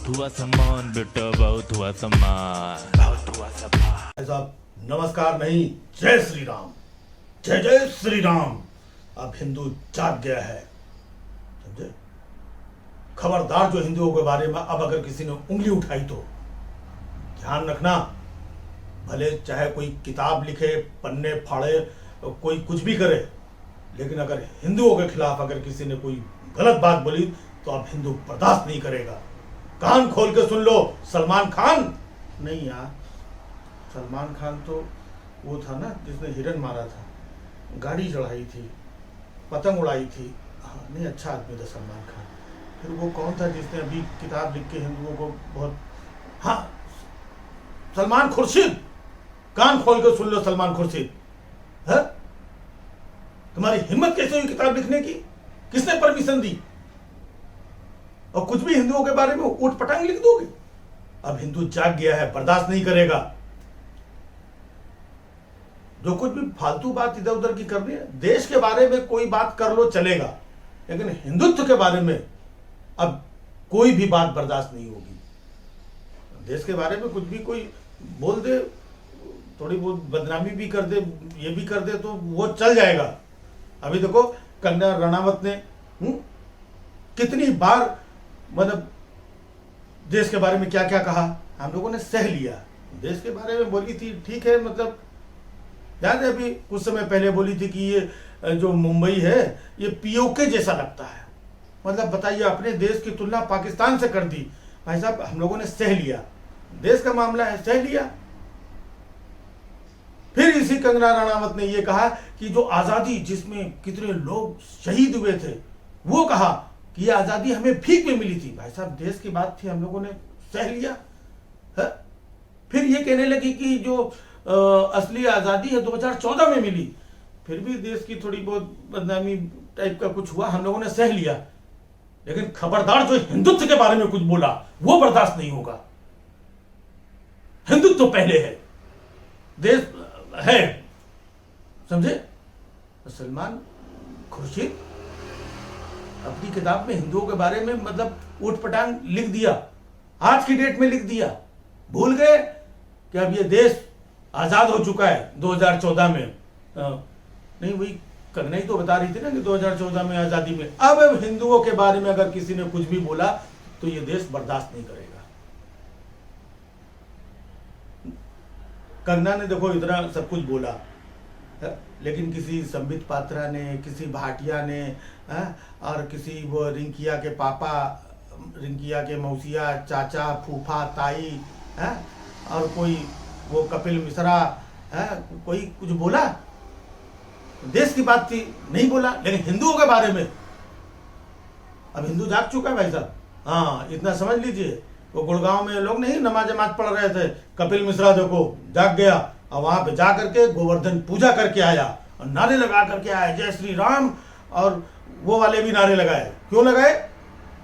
बहुत हुआ सम्मान बेटा, बहुत हुआ सम्मान, बहुत हुआ सम्मान। साहब नमस्कार नहीं, जय श्री राम, जय जय श्री राम। अब हिंदू जाग गया है, समझे। खबरदार जो हिंदुओं के बारे में अब अगर किसी ने उंगली उठाई तो ध्यान रखना, भले चाहे कोई किताब लिखे, पन्ने फाड़े, कोई कुछ भी करे, लेकिन अगर हिंदुओं के खिलाफ अगर किसी ने कोई गलत बात बोली तो अब हिंदू बर्दाश्त नहीं करेगा। कान खोल के सुन लो, सलमान खान नहीं यार, सलमान खान तो वो था ना जिसने हिरन मारा था, गाड़ी चढ़ाई थी, पतंग उड़ाई थी। हाँ नहीं, अच्छा आदमी था सलमान खान। फिर वो कौन था जिसने अभी किताब लिख के हिंदुओं को बहुत, हाँ सलमान खुर्शीद। कान खोल के सुन लो, सलमान खुर्शीद है। तुम्हारी हिम्मत कैसे हुई किताब लिखने की? किसने परमिशन दी? और कुछ भी हिंदुओं के बारे में ऊट पटांग लिख दोगे। अब हिंदू जाग गया है, बर्दाश्त नहीं करेगा। जो कुछ भी फालतू बात इधर उधर की करनी है, देश के बारे में कोई बात कर लो चलेगा, लेकिन हिंदुत्व के बारे में अब कोई भी बात बर्दाश्त नहीं होगी। देश के बारे में कुछ भी कोई बोल दे, थोड़ी बहुत बदनामी भी कर दे, ये भी कर दे तो वो चल जाएगा। अभी देखो कंगना रनावत ने कितनी बार मतलब देश के बारे में क्या क्या कहा, हम लोगों ने सह लिया। देश के बारे में बोली थी, ठीक है, मतलब याद है अभी कुछ समय पहले बोली थी कि ये जो मुंबई है ये पीओके जैसा लगता है। मतलब बताइए, अपने देश की तुलना पाकिस्तान से कर दी। भाई साहब हम लोगों ने सह लिया, देश का मामला है, सह लिया। फिर इसी कंगना रनावत ने ये कहा कि जो आजादी जिसमें कितने लोग शहीद हुए थे, वो कहा कि ये आजादी हमें भीख में मिली थी। भाई साहब देश की बात थी, हम लोगों ने सह लिया है। फिर ये कहने लगी कि जो असली आजादी है 2014 में मिली। फिर भी देश की थोड़ी बहुत बदनामी टाइप का कुछ हुआ, हम लोगों ने सह लिया। लेकिन खबरदार जो हिंदुत्व के बारे में कुछ बोला वो बर्दाश्त नहीं होगा। हिंदुत्व पहले है, देश है, समझे। सलमान खुर्शीद अपनी किताब में हिंदुओं के बारे में मतलब ऊटपटांग लिख दिया, आज की डेट में लिख दिया। भूल गए कि अब ये देश आजाद हो चुका है 2014 में। नहीं, वही कंगना ही तो बता रही थी ना कि 2014 में आजादी में। अब हिंदुओं के बारे में अगर किसी ने कुछ भी बोला तो ये देश बर्दाश्त नहीं करेगा। कंगना ने देखो इतना सब कुछ बोला, लेकिन किसी संबित पात्रा ने, किसी भाटिया ने, और किसी वो रिंकिया के पापा, रिंकिया के मौसिया, चाचा, फूफा, ताई, और कोई वो कपिल मिश्रा, कोई कुछ बोला? देश की बात थी, नहीं बोला। लेकिन हिंदुओं के बारे में अब हिंदू जाग चुका है भाई साहब। हाँ इतना समझ लीजिए। वो गुड़गांव में लोग नहीं नमाज पढ़ रहे थे, कपिल मिश्रा देखो जाग गया और वहां पे जा करके गोवर्धन पूजा करके आया और नारे लगा करके आया, जय श्री राम। और वो वाले भी नारे लगाए। क्यों लगाए?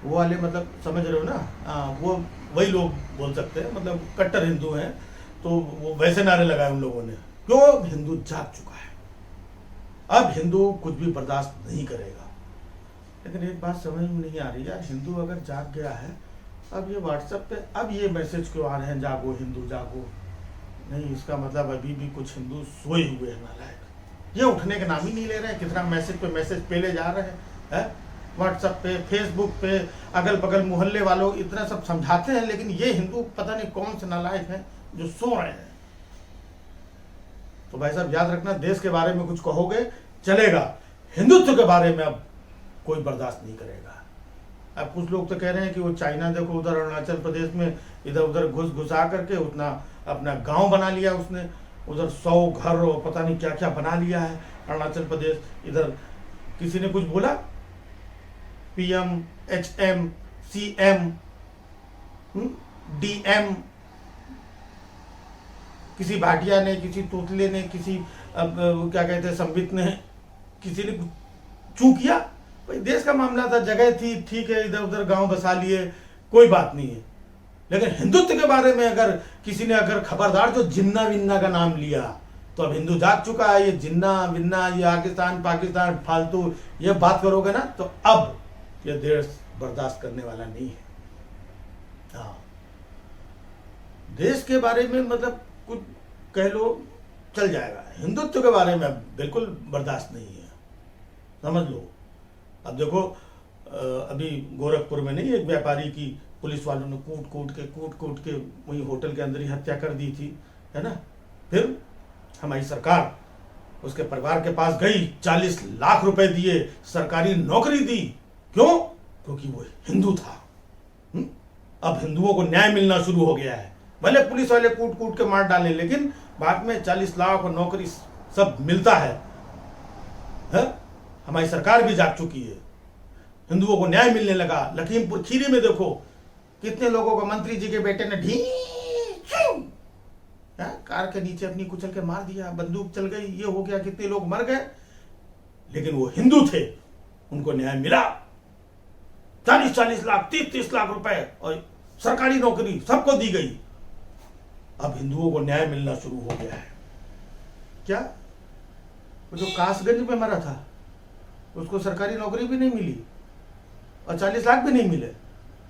वो वाले मतलब समझ रहे हो ना, वो वही लोग बोल सकते हैं, मतलब कट्टर हिंदू हैं, तो वो वैसे नारे लगाए उन लोगों ने। क्यों? हिंदू जाग चुका है, अब हिंदू कुछ भी बर्दाश्त नहीं करेगा। लेकिन एक बात समझ में नहीं आ रही यार, हिंदू अगर जाग गया है, अब ये व्हाट्सएप पे अब ये मैसेज क्यों आ रहे हैं, जागो हिंदू जागो? नहीं, इसका मतलब अभी भी कुछ हिंदू सोए हुए हैं नालायक। ये उठने का नाम ही नहीं ले रहे हैं। कितना मैसेज पे मैसेज पेले जा रहे हैं व्हाट्सएप पे, फेसबुक पे, अगल बगल मोहल्ले वालों इतना सब समझाते हैं, लेकिन ये हिंदू पता नहीं कौन से नालायक हैं जो सो रहे हैं। तो भाई साहब याद रखना, देश के बारे में कुछ कहोगे चलेगा, हिंदुत्व के बारे में अब कोई बर्दाश्त नहीं करेगा। अब कुछ लोग तो कह रहे हैं कि वो चाइना देखो उधर अरुणाचल प्रदेश में इधर उधर घुसा करके उतना अपना गांव बना लिया उसने, उधर 100 घर और पता नहीं क्या क्या बना लिया है अरुणाचल प्रदेश। इधर किसी ने कुछ बोला? PM, HM, CM, DM, किसी भाटिया ने, किसी तोतले ने, किसी क्या कहते हैं संबित ने, किसी ने चू किया? भाई देश का मामला था, जगह थी, ठीक है, इधर उधर गांव बसा लिए, कोई बात नहीं है। लेकिन हिंदुत्व के बारे में अगर किसी ने अगर खबरदार जो जिन्ना विन्ना का नाम लिया तो अब हिंदू जाग चुका है। ये जिन्ना विन्ना, ये पाकिस्तान फालतू ये बात करोगे ना तो अब ये देश बर्दाश्त करने वाला नहीं है। हाँ। देश के बारे में मतलब कुछ कह लो चल जाएगा, हिंदुत्व के बारे में बिल्कुल बर्दाश्त नहीं है, समझ लो। अब देखो अभी गोरखपुर में नहीं एक व्यापारी की पुलिस वालों ने कूट कूट के वहीं होटल के अंदर ही हत्या कर दी थी, है ना। फिर हमारी सरकार उसके परिवार के पास गई, 40 लाख रुपए दिए, सरकारी नौकरी दी। क्यों? क्योंकि वो हिंदू था। अब हिंदुओं को न्याय मिलना शुरू हो गया है। भले पुलिस वाले कूट कूट के मार डालें, लेकिन बाद में 40 लाख और नौकरी सब मिलता है? हमारी सरकार भी जाग चुकी है, हिंदुओं को न्याय मिलने लगा। लखीमपुर खीरी में देखो कितने लोगों को मंत्री जी के बेटे ने कार के नीचे अपनी कुचल के मार दिया, बंदूक चल गई, ये हो गया, कितने लोग मर गए, लेकिन वो हिंदू थे, उनको न्याय मिला। 40-40 लाख 30-30 लाख रुपए और सरकारी नौकरी सबको दी गई। अब हिंदुओं को न्याय मिलना शुरू हो गया है। क्या वो जो कासगंज में मरा था उसको सरकारी नौकरी भी नहीं मिली और 40 लाख भी नहीं मिले?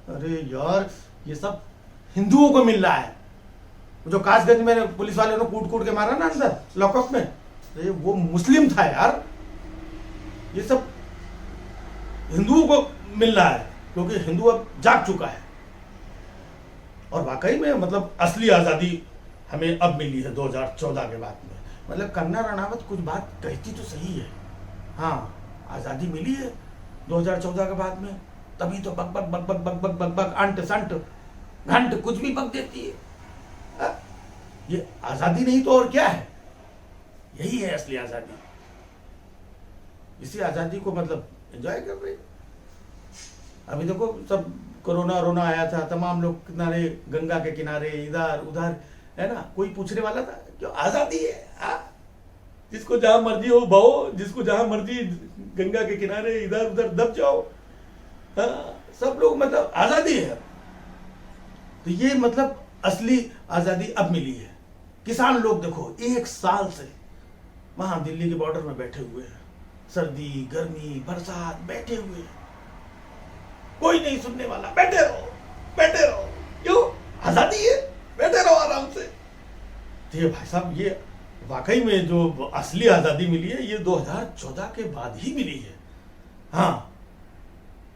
अरे यार, ये सब हिंदुओं को मिल रहा है। जो कासगंज में पुलिस वाले ने कूट कूट के मारा ना अंदर लॉकअप में, तो वो मुस्लिम था यार। ये सब हिंदुओं को मिल रहा है क्योंकि हिंदू अब जाग चुका है। और वाकई में मतलब असली आज़ादी हमें अब मिली है 2014 के बाद में। मतलब कंगना रनावत कुछ बात कहती तो सही है, हाँ आज़ादी मिली है 2014 के बाद में, तभी तो बक बक बक बक बक बक बक बक अंट संट घंट कुछ भी बक देती है। ये आज़ादी नहीं तो और क्या है? यही है असली आज़ादी। इसी आज़ादी को मतलब एंजॉय कर रहे। अभी देखो सब कोरोना आया था, तमाम लोग किनारे, गंगा के किनारे, इधर उधर, है ना। कोई पूछने वाला था? क्यों? आज़ादी है। जिसको जहां मर्जी हो बहो, जिसको जहां मर्जी गंगा के किनारे इधर उधर दब जाओ। सब लोग मतलब आज़ादी है। तो ये मतलब असली आज़ादी अब मिली है। किसान लोग देखो 1 साल से वहां दिल्ली के बॉर्डर में बैठे हुए हैं, सर्दी गर्मी बरसात बैठे हुए हैं, कोई नहीं सुनने वाला। बैठे रहो। क्यों? आज़ादी है, बैठे रहो आराम से। तो ये भाई साहब, ये वाकई में जो असली आज़ादी मिली है ये 2014 के बाद ही मिली है। हाँ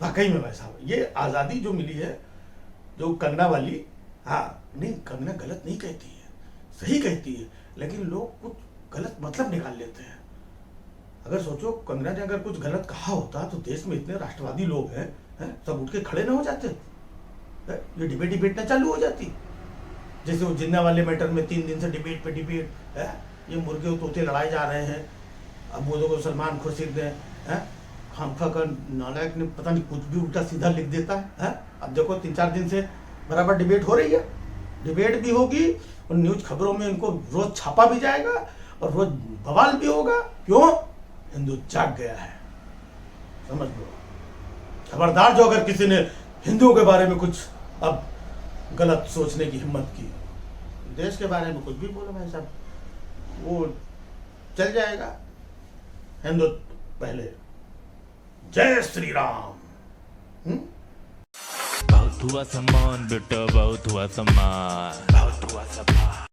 वाकई में भाई साहब, ये आज़ादी जो मिली है, जो कंगना वाली, हाँ नहीं, कंगना गलत नहीं कहती है, सही कहती है, लेकिन लोग कुछ गलत मतलब निकाल लेते हैं। अगर सोचो कंगना ने अगर कुछ गलत कहा होता तो देश में इतने राष्ट्रवादी लोग हैं, सब उठ के खड़े ना हो जाते, ये डिबेट ना चालू हो जाती। जैसे वो जिन्ना वाले मैटर में 3 दिन से डिबेट पे डिबेट है, ये मुर्गे और तोते लड़ाए जा रहे हैं। अब वो लोग सलमान खुर्शीद ने खामखा का नालायक ने पता नहीं कुछ भी उल्टा सीधा लिख देता है। अब देखो 3-4 दिन से बराबर डिबेट हो रही है, डिबेट भी होगी और न्यूज खबरों में इनको रोज छापा भी जाएगा और रोज बवाल भी होगा। क्यों? हिंदू जाग गया है, समझ लो। खबरदार जो अगर किसी ने हिंदुओं के बारे में कुछ अब गलत सोचने की हिम्मत की, देश के बारे में कुछ भी बोलो भाई साहब, वो चल जाएगा। हिंदू पहले। जय श्री राम। बहुत हुआ सम्मान बेटा, बहुत हुआ सम्मान।